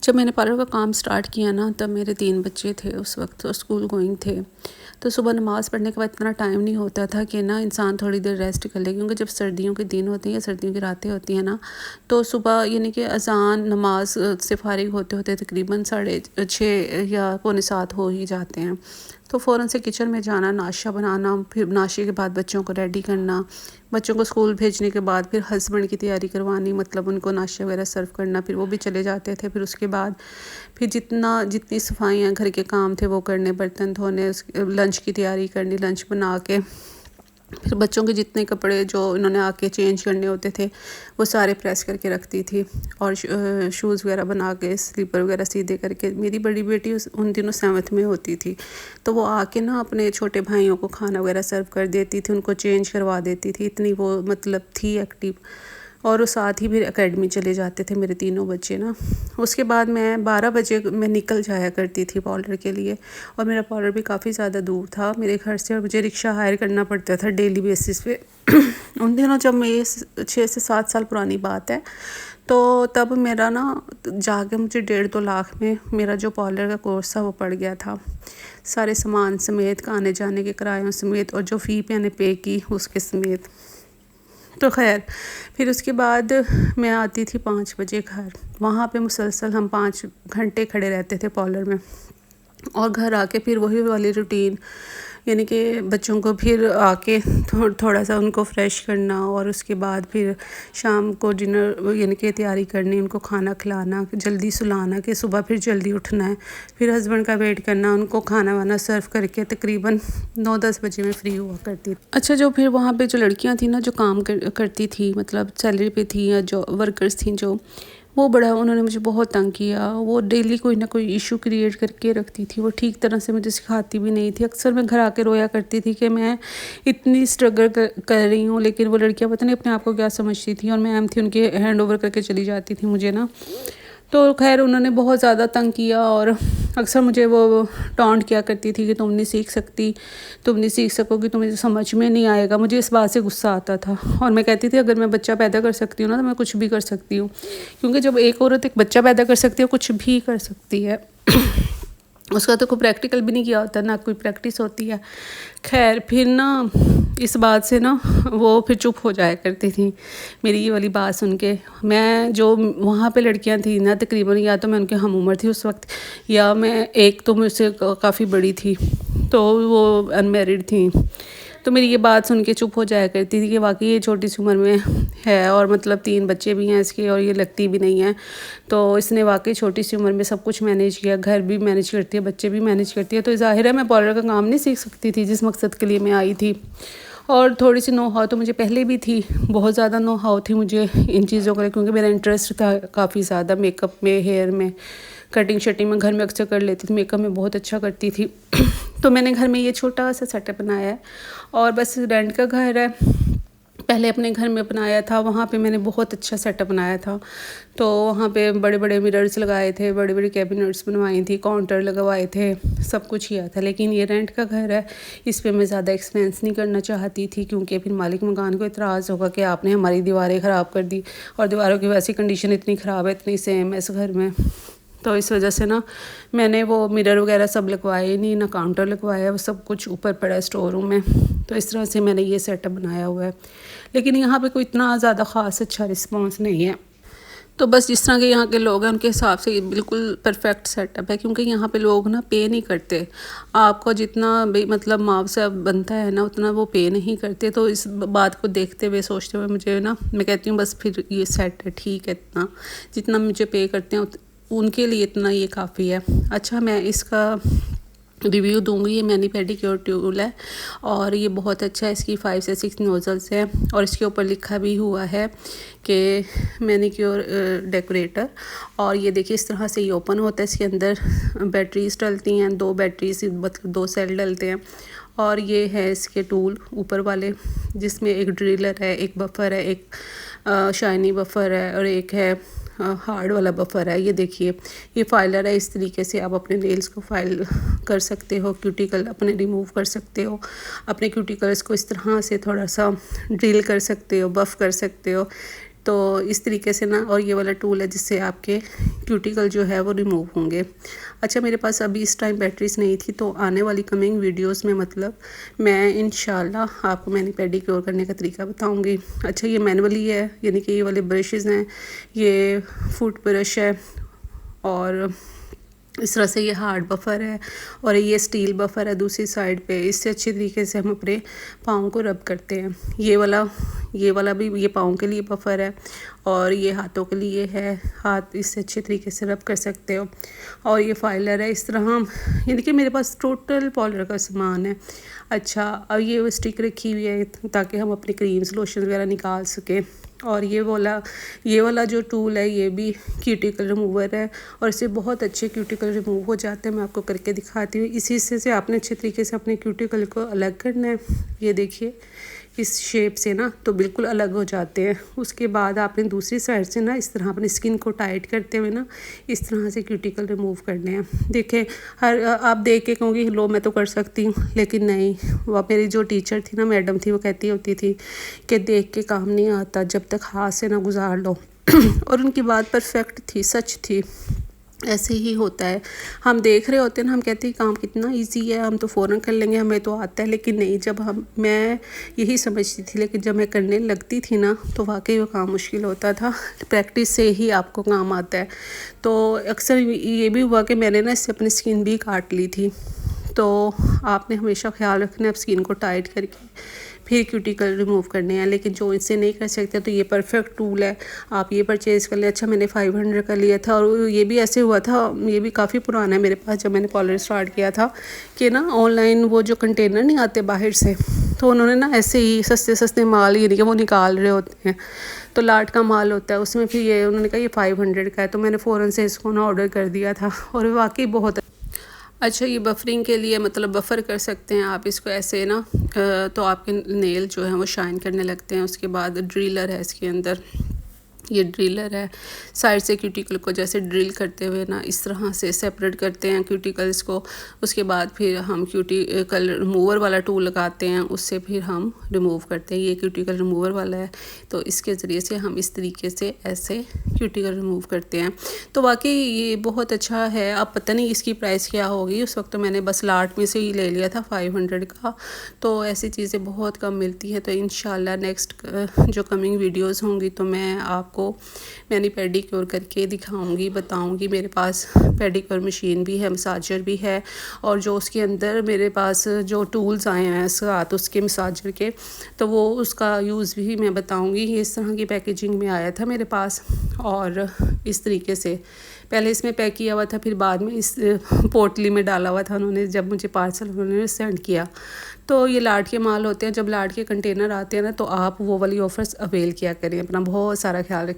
जब मैंने पार्लर का काम स्टार्ट किया ना, तब मेरे 3 बच्चे थे उस वक्त और स्कूल गोइंग थे। तो सुबह नमाज़ पढ़ने के बाद इतना टाइम नहीं होता था कि ना इंसान थोड़ी देर रेस्ट कर ले, क्योंकि जब सर्दियों के दिन होते हैं या सर्दियों की रातें होती हैं ना, तो सुबह यानी कि अज़ान नमाज से फ़ारिग होते होते तकरीबन 6:30 या पौने 7 हो ही जाते हैं। तो फ़ौरन से किचन में जाना, नाश्ता बनाना, फिर नाश्ते के बाद बच्चों को रेडी करना, बच्चों को स्कूल भेजने के बाद फिर हस्बैंड की तैयारी करवानी, मतलब उनको नाश्ता वगैरह सर्व करना, फिर वो भी चले जाते थे। फिर उसके बाद फिर जितनी सफाइयाँ घर के काम थे वो करने, बर्तन धोने, लंच की तैयारी करनी, लंच बना के फिर बच्चों के जितने कपड़े जो इन्होंने आके चेंज करने होते थे वो सारे प्रेस करके रखती थी, और शूज़ वगैरह बना के, स्लीपर वगैरह सीधे करके। मेरी बड़ी बेटी उन दिनों 7th में होती थी, तो वो आके ना अपने छोटे भाइयों को खाना वगैरह सर्व कर देती थी, उनको चेंज करवा देती थी। इतनी वो मतलब थी एक्टिव। और वो साथ ही फिर एकेडमी चले जाते थे मेरे तीनों बच्चे ना। उसके बाद मैं 12 बजे मैं निकल जाया करती थी पार्लर के लिए, और मेरा पार्लर भी काफ़ी ज़्यादा दूर था मेरे घर से, और मुझे रिक्शा हायर करना पड़ता था डेली बेसिस पे। उन दिनों जब मैं 6 से 7 साल पुरानी बात है, तो तब मेरा ना जाके मुझे 1.5-2 लाख में मेरा जो पार्लर का कोर्स था वो पड़ गया था, सारे सामान समेत, आने जाने के किरायों समेत, और जो फ़ी मैंने पे की उसके समेत। तो खैर फिर उसके बाद मैं आती थी 5 बजे घर। वहाँ पे मुसलसल हम 5 घंटे खड़े रहते थे पार्लर में, और घर आके फिर वही वाली रूटीन, यानी कि बच्चों को फिर आके थोड़ा सा उनको फ्रेश करना, और उसके बाद फिर शाम को डिनर यानी कि तैयारी करनी, उनको खाना खिलाना, जल्दी सुलाना कि सुबह फिर जल्दी उठना है, फिर हस्बैंड का वेट करना, उनको खाना वाना सर्व करके तकरीबन 9-10 बजे में फ़्री हुआ करती। अच्छा, जो फिर वहाँ पे जो लड़कियाँ थी ना, जो काम करती थी, मतलब सैलरी पे थी, या जो वर्कर्स थी जो, वो बड़ा उन्होंने मुझे बहुत तंग किया। वो डेली कोई ना कोई इशू क्रिएट करके रखती थी। वो ठीक तरह से मुझे सिखाती भी नहीं थी। अक्सर मैं घर आके रोया करती थी कि मैं इतनी स्ट्रगल कर रही हूँ, लेकिन वो लड़कियाँ पता नहीं अपने आप को क्या समझती थी, और मैम थी उनके हैंड ओवर करके चली जाती थी मुझे ना। तो खैर उन्होंने बहुत ज़्यादा तंग किया, और अक्सर मुझे वो टॉन्ट किया करती थी कि तुम नहीं सीख सकती, तुम नहीं सीख सकोगी, तुम्हें समझ में नहीं आएगा। मुझे इस बात से गुस्सा आता था, और मैं कहती थी अगर मैं बच्चा पैदा कर सकती हूँ ना, तो मैं कुछ भी कर सकती हूँ, क्योंकि जब एक औरत एक बच्चा पैदा कर सकती है, कुछ भी कर सकती है। उसका तो कोई प्रैक्टिकल भी नहीं किया होता, ना कोई प्रैक्टिस होती है। खैर फिर ना इस बात से ना वो फिर चुप हो जाया करती थी मेरी ये वाली बात सुन के। मैं जो वहाँ पे लड़कियाँ थी ना, तकरीबन या तो मैं उनके हम उम्र थी उस वक्त, या मैं एक तो मुझसे काफ़ी बड़ी थी, तो वो अनमेरिड थी। तो मेरी ये बात सुन के चुप हो जाया करती थी कि वाकई ये छोटी सी उम्र में है, और मतलब 3 बच्चे भी हैं इसके, और ये लगती भी नहीं है। तो इसने वाकई छोटी सी उम्र में सब कुछ मैनेज किया, घर भी मैनेज करती है, बच्चे भी मैनेज करती है। तो ज़ाहिर है मैं पार्लर का काम नहीं सीख सकती थी जिस मकसद के लिए मैं आई थी। और थोड़ी सी नो हाउ तो मुझे पहले भी थी, बहुत ज़्यादा नो हाउ थी मुझे इन चीज़ों का, क्योंकि मेरा इंटरेस्ट था काफ़ी ज़्यादा मेकअप में, हेयर में, कटिंग शटिंग में घर में अक्सर कर लेती थी, मेकअप में बहुत अच्छा करती थी। तो मैंने घर में ये छोटा सा सेटअप बनाया है, और बस रेंट का घर है। पहले अपने घर में बनाया था, वहाँ पे मैंने बहुत अच्छा सेटअप बनाया था। तो वहाँ पे बड़े बड़े मिरर्स लगाए थे, बड़ी बड़ी कैबिनेट्स बनवाई थी, काउंटर लगवाए थे, सब कुछ किया था। लेकिन ये रेंट का घर है, इस पे मैं ज़्यादा एक्सपेंस नहीं करना चाहती थी, क्योंकि फिर मालिक मकान को इतराज़ होगा कि आपने हमारी दीवारें ख़राब कर दी, और दीवारों की वैसी कंडीशन इतनी ख़राब है, इतनी सेम है इस घर में। तो इस वजह से ना मैंने वो मिरर वगैरह सब लगवाए ही नहीं, ना काउंटर लगवाया, वो सब कुछ ऊपर पड़ा है स्टोर रूम में। तो इस तरह से मैंने ये सेटअप बनाया हुआ है, लेकिन यहाँ पे कोई इतना ज़्यादा ख़ास अच्छा रिस्पांस नहीं है। तो बस जिस तरह के यहाँ के लोग हैं उनके हिसाब से ये बिल्कुल परफेक्ट सेटअप है, क्योंकि यहाँ पे लोग ना पे नहीं करते। आपको जितना मतलब मुआवजा बनता है ना, उतना वो पे नहीं करते। तो इस बात को देखते हुए, सोचते हुए मुझे ना, मैं कहती हूँ बस फिर ये सेट है, ठीक है, इतना जितना मुझे पे करते हैं उनके लिए इतना ये काफ़ी है। अच्छा, मैं इसका रिव्यू दूंगी। ये मैनी पेडिक्योर टूल है, और ये बहुत अच्छा है। इसकी 5 से 6 नोज़ल्स हैं, और इसके ऊपर लिखा भी हुआ है कि मैनिक्योर डेकोरेटर। और ये देखिए इस तरह से ये ओपन होता है। इसके अंदर बैटरीज डलती हैं, 2 बैटरीज, मतलब 2 सेल डलते हैं। और ये है इसके टूल ऊपर वाले, जिसमें एक ड्रिलर है, एक बफर है, एक शाइनी बफर है, और एक है हार्ड वाला बफर है। ये देखिए ये फाइलर है। इस तरीके से आप अपने नेल्स को फाइल कर सकते हो, क्यूटिकल अपने रिमूव कर सकते हो, अपने क्यूटिकल्स को इस तरह से थोड़ा सा ड्रिल कर सकते हो, बफ़ कर सकते हो। तो इस तरीके से ना, और ये वाला टूल है जिससे आपके क्यूटिकल जो है वो रिमूव होंगे। अच्छा, मेरे पास अभी इस टाइम बैटरीज नहीं थी, तो आने वाली कमिंग वीडियोस में मतलब मैं इंशाल्लाह आपको मैनी पेडिक्योर करने का तरीका बताऊंगी। अच्छा, ये मैनुअली है, यानी कि ये वाले ब्रशेज़ हैं, ये फुट ब्रश है और इस तरह से ये हार्ड बफ़र है और ये स्टील बफ़र है दूसरी साइड पे। इससे अच्छे तरीके से हम अपने पाँव को रब करते हैं। ये वाला भी ये पाँव के लिए बफ़र है और ये हाथों के लिए है, हाथ इससे अच्छे तरीके से रब कर सकते हो। और ये फाइलर है। इस तरह हम, यानी कि मेरे पास टोटल पाउडर का सामान है। अच्छा, अब ये स्टिक रखी हुई है ताकि हम अपनी क्रीम्स लोशन वगैरह निकाल सकें। और ये वाला जो टूल है ये भी क्यूटिकल रिमूवर है और इससे बहुत अच्छे क्यूटिकल रिमूव हो जाते हैं। मैं आपको करके दिखाती हूँ। इसी से आपने अच्छे तरीके से अपने क्यूटिकल को अलग करना है। ये देखिए, इस शेप से ना तो बिल्कुल अलग हो जाते हैं। उसके बाद आपने दूसरी साइड से ना इस तरह अपनी स्किन को टाइट करते हुए ना इस तरह से क्यूटिकल रिमूव करने हैं। देखें, आप देख के कहूँगी लो मैं तो कर सकती हूँ, लेकिन नहीं। वह मेरी जो टीचर थी ना, मैडम थी, वो कहती होती थी कि देख के काम नहीं आता, जब तक हाथ से ना गुजार लो। और उनकी बात परफेक्ट थी, सच थी। ऐसे ही होता है, हम देख रहे होते हैं ना, हम कहते हैं काम कितना इजी है, हम तो फ़ौरन कर लेंगे, हमें तो आता है। लेकिन नहीं, मैं यही समझती थी, लेकिन जब मैं करने लगती थी ना तो वाकई वो काम मुश्किल होता था। प्रैक्टिस से ही आपको काम आता है। तो अक्सर ये भी हुआ कि मैंने ना इससे अपनी स्किन भी काट ली थी। तो आपने हमेशा ख्याल रखना है स्किन को टाइट करके फिर क्यूटिकल रिमूव करने हैं। लेकिन जो इससे नहीं कर सकते तो ये परफेक्ट टूल है, आप ये परचेज़ कर लें। अच्छा, मैंने 500 का लिया था और ये भी ऐसे हुआ था, ये भी काफ़ी पुराना है मेरे पास, जब मैंने पार्लर स्टार्ट किया था कि ना ऑनलाइन वो जो कंटेनर नहीं आते बाहर से, तो उन्होंने ना ऐसे ही सस्ते सस्ते माल यानी कि वो निकाल रहे होते हैं, तो लाट का माल होता है उसमें। फिर ये उन्होंने कहा ये 500 का है, तो मैंने फ़ौरन से इसको ना ऑर्डर कर दिया था और वाकई बहुत अच्छा। ये बफरिंग के लिए मतलब बफ़र कर सकते हैं आप इसको ऐसे ना, तो आपके नेल जो हैं वो शाइन करने लगते हैं। उसके बाद ड्रिलर है इसके अंदर, ये ड्रिलर है। साइड से क्यूटिकल को जैसे ड्रिल करते हुए ना इस तरह से सेपरेट करते हैं क्यूटिकल्स को। उसके बाद फिर हम क्यूटिकल रिमूवर वाला टूल लगाते हैं, उससे फिर हम रिमूव करते हैं। ये क्यूटिकल रिमूवर वाला है, तो इसके ज़रिए से हम इस तरीके से ऐसे क्यूटिकल रिमूव करते हैं। तो वाकई ये बहुत अच्छा है। अब पता नहीं इसकी प्राइस क्या होगी, उस वक्त तो मैंने बस लाट में से ही ले लिया था 500 का। तो ऐसी चीज़ें बहुत कम मिलती है। तो इंशाल्लाह नेक्स्ट जो कमिंग वीडियोस होंगी तो मैं आपको मैंने पेडिक्योर करके दिखाऊंगी, बताऊंगी। मेरे पास पेडिक्योर मशीन भी है, मसाजर भी है, और जो उसके अंदर मेरे पास जो टूल्स आए हैं साथ उसके मसाजर के, तो वो उसका यूज़ भी मैं बताऊंगी। ये इस तरह की पैकेजिंग में आया था मेरे पास और इस तरीके से पहले इसमें पैक किया हुआ था, फिर बाद में इस पोटली में डाला हुआ था उन्होंने, जब मुझे पार्सल उन्होंने सेंड किया। तो ये लाट के माल होते हैं, जब लाट के कंटेनर आते हैं ना तो आप वो वाली ऑफ़र्स अवेल किया करें। अपना बहुत सारा ख्याल रखें।